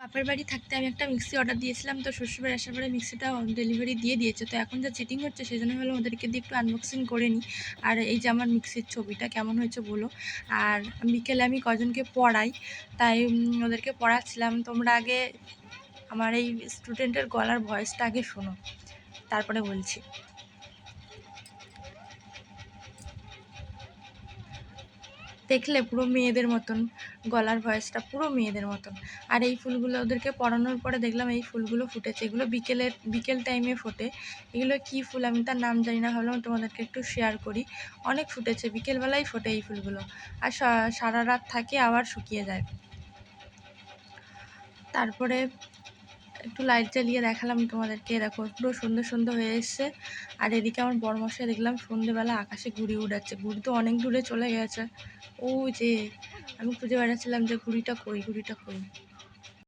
বাপের বাড়ি থাকতে আমি একটা মিক্সি অর্ডার দিয়েছিলাম, তো শ্বশুরবাড়ি আসার পরে মিক্সিটা ডেলিভারি দিয়ে দিয়েছে। তো এখন যা চিটিং হচ্ছে সেই জন্য হলো ওদেরকে দিয়ে একটু আনবক্সিং করে নিই। আর এই যে আমার মিক্সির ছবিটা কেমন হয়েছে বলো। আর বিকেলে আমি কজনকে পড়াই, তাই ওদেরকে পড়াচ্ছিলাম। তোমরা আগে আমার এই স্টুডেন্টের গলার ভয়েসটা আগে শোনো, তারপরে বলছি। দেখলে পুরো মেয়েদের মতন গলার ভয়েসটা, পুরো মেয়েদের মতন। আর এই ফুলগুলো ওদেরকে পরানোর পরে দেখলাম এই ফুলগুলো ফুটেছে। এগুলো বিকেল টাইমে ফোটে। এগুলো কি ফুল আমি তার নাম জানি না, ভাবলাম তোমাদেরকে একটু শেয়ার করি। অনেক ফুটেছে, বিকেলবেলায় ফোটে এই ফুলগুলো। আর সারা রাত থাকে, আবার শুকিয়ে যায়। তারপরে একটু লাইট জ্বালিয়ে দেখালাম তোমাদেরকে। দেখো পুরো সন্ধ্যে সন্ধ্যে হয়ে এসছে। আর এদিকে আমার বড়মশাই দেখলাম সন্ধ্যেবেলা আকাশে ঘুড়ি উড়াচ্ছে। ঘুড়ি তো অনেক দূরে চলে গেছে। ও যে আমি খুঁজে বেড়াচ্ছিলাম যে ঘুড়িটা কই, ঘুড়িটা কই।